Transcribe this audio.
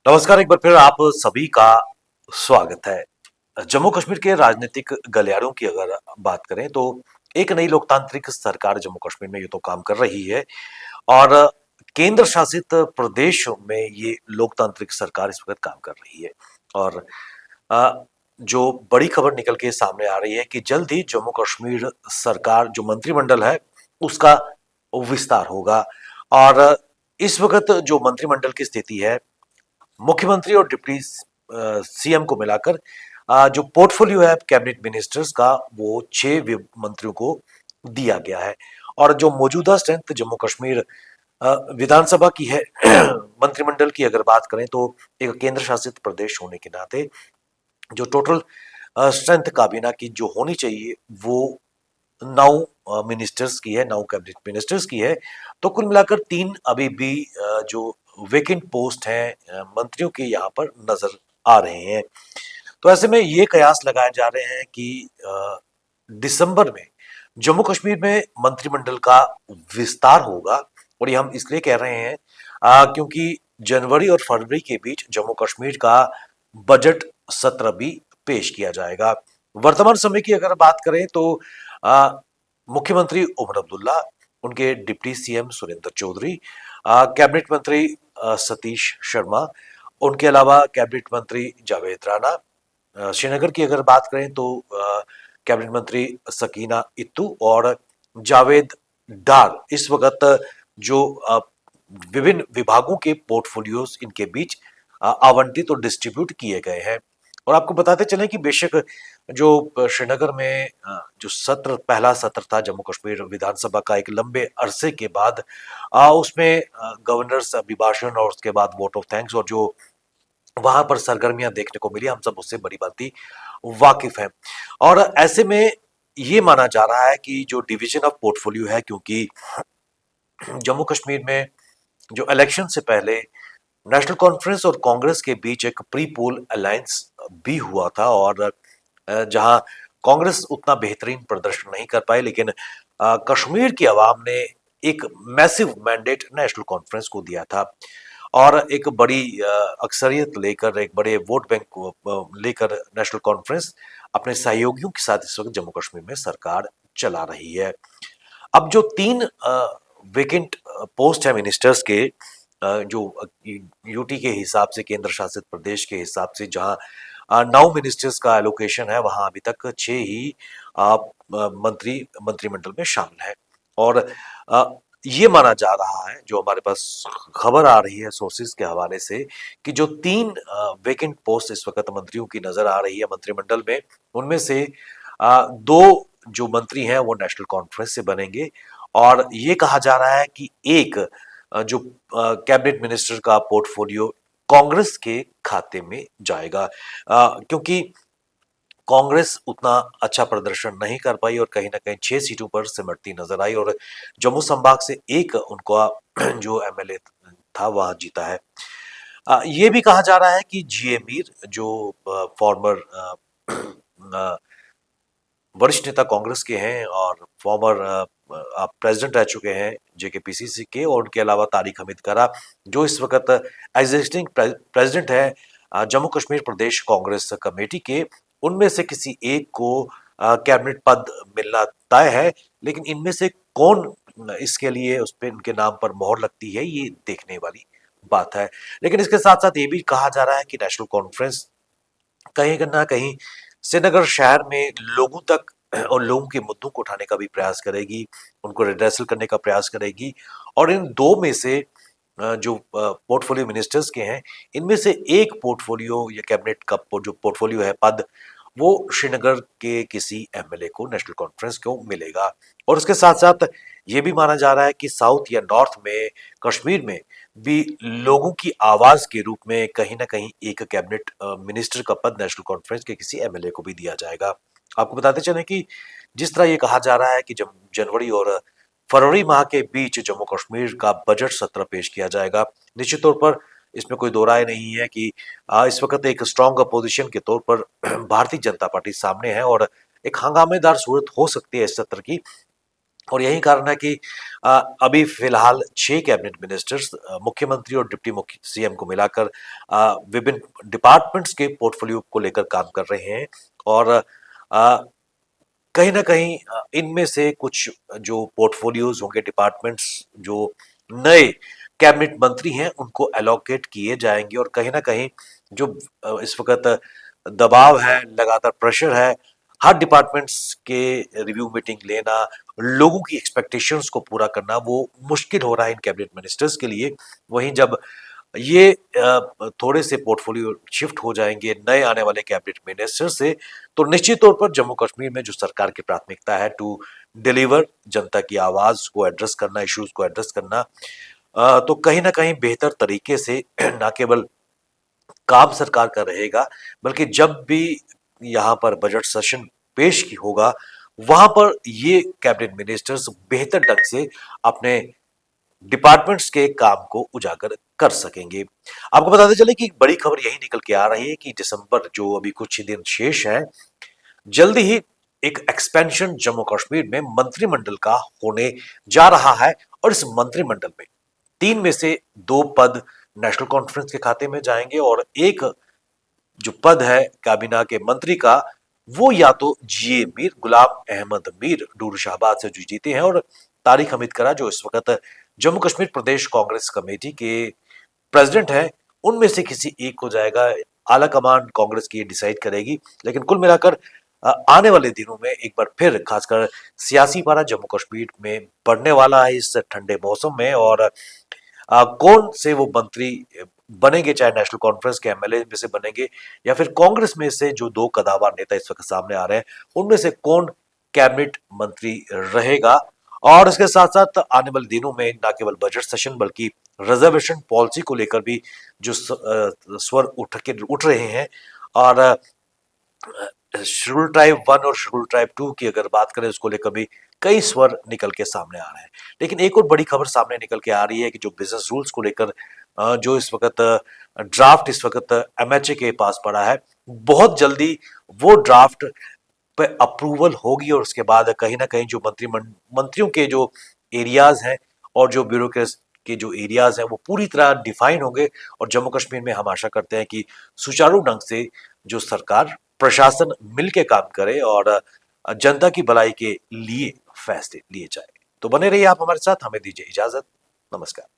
नमस्कार, एक बार फिर आप सभी का स्वागत है। जम्मू कश्मीर के राजनीतिक गलियारों की अगर बात करें तो एक नई लोकतांत्रिक सरकार जम्मू कश्मीर में ये तो काम कर रही है और केंद्र शासित प्रदेशों में ये लोकतांत्रिक सरकार इस वक्त काम कर रही है। और जो बड़ी खबर निकल के सामने आ रही है कि जल्द ही जम्मू कश्मीर सरकार जो मंत्रिमंडल है उसका विस्तार होगा। और इस वक्त जो मंत्रिमंडल की स्थिति है, मुख्यमंत्री और डिप्टी सीएम को मिलाकर जो पोर्टफोलियो है कैबिनेट मिनिस्टर्स का वो 6 मंत्रियों को दिया गया है। और जो मौजूदा स्ट्रेंथ जम्मू कश्मीर विधानसभा की है मंत्रिमंडल की अगर बात करें तो एक केंद्र शासित प्रदेश होने के नाते जो टोटल स्ट्रेंथ काबीना की जो होनी चाहिए वो 9 मिनिस्टर्स की है, 9 कैबिनेट मिनिस्टर्स की है। तो कुल मिलाकर 3 अभी भी जो वेकेंट पोस्ट हैं मंत्रियों के यहाँ पर नजर आ रहे हैं। तो ऐसे में ये कयास लगाए जा रहे हैं कि दिसंबर में जम्मू कश्मीर में मंत्रिमंडल का विस्तार होगा। और ये हम इसलिए कह रहे हैं क्योंकि जनवरी और फरवरी के बीच जम्मू कश्मीर का बजट सत्र भी पेश किया जाएगा। वर्तमान समय की अगर बात करें तो आ, मुख्यमंत्री उमर अब्दुल्ला, उनके deputy CM Surendra Chaudhary, cabinet मंत्री सतीश शर्मा, उनके अलावा कैबिनेट मंत्री जावेद राणा, श्रीनगर की अगर बात करें तो कैबिनेट मंत्री सकीना इत्तू और जावेद डार इस वक्त जो विभिन्न विभागों के पोर्टफोलियोज इनके बीच आवंटित और डिस्ट्रीब्यूट किए गए हैं। और आपको बताते चलें कि बेशक जो श्रीनगर में जो सत्र पहला सत्र था जम्मू कश्मीर विधानसभा का एक लंबे अरसे के बाद, उसमें गवर्नर्स अभिभाषण और उसके बाद वोट ऑफ थैंक्स और जो वहां पर सरगर्मियां देखने को मिली, हम सब उससे बड़ी बात वाकिफ हैं। और ऐसे में ये माना जा रहा है कि जो डिवीजन ऑफ पोर्टफोलियो है, क्योंकि जम्मू कश्मीर में जो इलेक्शन से पहले नेशनल कॉन्फ्रेंस और कांग्रेस के बीच एक प्री पोल अलायंस भी हुआ था और जहां कांग्रेस उतना बेहतरीन प्रदर्शन नहीं कर पाई, लेकिन कश्मीर की आवाम ने एक मैसिव मैंडेट नेशनल कॉन्फ्रेंस को दिया था और एक बड़ी अक्सरियत लेकर, एक बड़े वोट बैंक को लेकर नेशनल कॉन्फ्रेंस अपने सहयोगियों के साथ इस वक्त जम्मू कश्मीर में सरकार चला रही है। अब जो 3 वेकेंट पोस्ट है मिनिस्टर्स के, जो यूटी के हिसाब से, केंद्र शासित प्रदेश के हिसाब से जहां 9 मिनिस्टर्स का एलोकेशन है, वहां अभी तक 6 ही मंत्रिमंडल में शामिल है। और ये माना जा रहा है, जो हमारे पास खबर आ रही है सोर्सेज के हवाले से, कि जो 3 वेकेंट पोस्ट इस वक्त मंत्रियों की नजर आ रही है मंत्रिमंडल में, उनमें से 2 जो मंत्री हैं वो नेशनल कॉन्फ्रेंस से बनेंगे। और ये कहा जा रहा है कि एक जो कैबिनेट मिनिस्टर का पोर्टफोलियो कांग्रेस के खाते में जाएगा, क्योंकि कांग्रेस उतना अच्छा प्रदर्शन नहीं कर पाई और कहीं ना कहीं 6 सीटों पर सिमटती नजर आई और जम्मू संभाग से एक उनका जो एमएलए था वहां जीता है। ये भी कहा जा रहा है कि जीए मीर जो फॉर्मर वरिष्ठ नेता कांग्रेस के हैं और फॉर्मर आप प्रेसिडेंट रह चुके हैं जेकेपीसीसी के, और उनके अलावा तारिक हमीद करा जो इस वक्त एग्जिस्टिंग प्रेसिडेंट है जम्मू कश्मीर प्रदेश कांग्रेस कमेटी के, उनमें से किसी एक को कैबिनेट पद मिलना तय है। लेकिन इनमें से कौन इसके लिए उस पर उनके नाम पर मोहर लगती है, ये देखने वाली बात है। लेकिन इसके साथ साथ ये भी कहा जा रहा है कि नेशनल कॉन्फ्रेंस कहीं ना कहीं श्रीनगर शहर में लोगों तक और लोगों के मुद्दों को उठाने का भी प्रयास करेगी, उनको रिड्रेसल करने का प्रयास करेगी। और इन 2 में से जो पोर्टफोलियो मिनिस्टर्स के हैं, इनमें से एक पोर्टफोलियो या कैबिनेट का जो पोर्टफोलियो है पद, वो श्रीनगर के किसी एमएलए को नेशनल कॉन्फ्रेंस को मिलेगा। और उसके साथ साथ ये भी माना जा रहा है कि साउथ या नॉर्थ में, कश्मीर में भी लोगों की आवाज के रूप में कहीं ना कहीं एक कैबिनेट मिनिस्टर का पद नेशनल कॉन्फ्रेंस के किसी एमएलए को भी दिया जाएगा। आपको बताते चलें कि जिस तरह ये कहा जा रहा है कि जब जनवरी और फरवरी माह के बीच जम्मू कश्मीर का बजट सत्र पेश किया जाएगा, निश्चित तौर पर इसमें कोई दो राय नहीं है कि इस वक्त एक स्ट्रांग अपोजिशन के तौर पर भारतीय जनता पार्टी सामने है और एक हंगामेदार सूरत हो सकती है इस सत्र की। और यही कारण है कि अभी फिलहाल 6 कैबिनेट मिनिस्टर्स मुख्यमंत्री और डिप्टी मुख्य सीएम को मिलाकर विभिन्न डिपार्टमेंट्स के पोर्टफोलियो को लेकर काम कर रहे हैं। और कहीं न कहीं इनमें से कुछ जो पोर्टफोलियोज़ होंगे, डिपार्टमेंट्स जो नए कैबिनेट मंत्री हैं, उनको एलोकेट किए जाएँगे और कहीं न कहीं जो इस वक़्त दबाव है, लगातार प्रेशर है, हर डिपार्टमेंट्स के रिव्यू मीटिंग लेना, लोगों की एक्सपेक्टेशंस को पूरा करना, वो मुश्किल हो रहा है इन कैबिनेट मिनिस्टर्स के लिए। वहीं जब ये थोड़े से पोर्टफोलियो शिफ्ट हो जाएंगे नए आने वाले कैबिनेट मिनिस्टर से, तो निश्चित तौर पर जम्मू कश्मीर में जो सरकार की प्राथमिकता है टू डिलीवर, जनता की आवाज को एड्रेस करना, इश्यूज को एड्रेस करना, तो कहीं ना कहीं बेहतर तरीके से ना केवल काम सरकार का रहेगा, बल्कि जब भी यहाँ पर बजट सेशन पेश की होगा, वहां पर ये कैबिनेट मिनिस्टर्स बेहतर ढंग से अपने डिपार्टमेंट्स के काम को उजागर कर सकेंगे। आपको बताते चले कि एक बड़ी खबर यही निकल के आ रही है कि दिसंबर जो अभी कुछ ही दिन शेष है, जल्दी ही एक एक्सपेंशन जम्मू कश्मीर में मंत्रिमंडल का होने जा रहा है। और इस मंत्रिमंडल में 3 में से 2 पद नेशनल कॉन्फ्रेंस के खाते में जाएंगे और एक जो पद है काबीना के मंत्री का, वो या तो जीए मीर, गुलाम अहमद मीर डूर शाहबाद से जो जीते हैं, और तारिक हमीद करा जो इस वक्त जम्मू कश्मीर प्रदेश कांग्रेस कमेटी के प्रेसिडेंट हैं, उनमें से किसी एक को जाएगा। आला कमान कांग्रेस की ये डिसाइड करेगी। लेकिन कुल मिलाकर आने वाले दिनों में एक बार फिर खासकर सियासी पारा जम्मू कश्मीर में बढ़ने वाला है इस ठंडे मौसम में। और कौन से वो मंत्री बनेंगे, चाहे नेशनल कॉन्फ्रेंस के एमएलए में से बनेंगे या फिर कांग्रेस में से जो 2 कदावर नेता इस वक्त सामने आ रहे हैं, उनमें से कौन कैबिनेट मंत्री रहेगा। और इसके साथ साथ आने वाले दिनों में न केवल बजट सेशन बल्कि रिजर्वेशन पॉलिसी को लेकर भी जो स्वर उठ रहे हैं। और शेड्यूल ट्राइब 1 और शेड्यूल ट्राइब 2 की अगर बात करें, उसको लेकर भी कई स्वर निकल के सामने आ रहे हैं। लेकिन एक और बड़ी खबर सामने निकल के आ रही है कि जो बिजनेस रूल्स को लेकर जो इस वक्त ड्राफ्ट इस वक्त एमएचए के पास पड़ा है, बहुत जल्दी वो ड्राफ्ट पे अप्रूवल होगी और उसके बाद कहीं ना कहीं जो मंत्रियों के जो एरियाज हैं और जो ब्यूरोक्रेट्स के जो एरियाज हैं, वो पूरी तरह डिफाइन होंगे। और जम्मू कश्मीर में हम आशा करते हैं कि सुचारू ढंग से जो सरकार प्रशासन मिल के काम करे और जनता की भलाई के लिए फैसले लिए जाए। तो बने रहिए आप हमारे साथ, हमें दीजिए इजाजत। नमस्कार।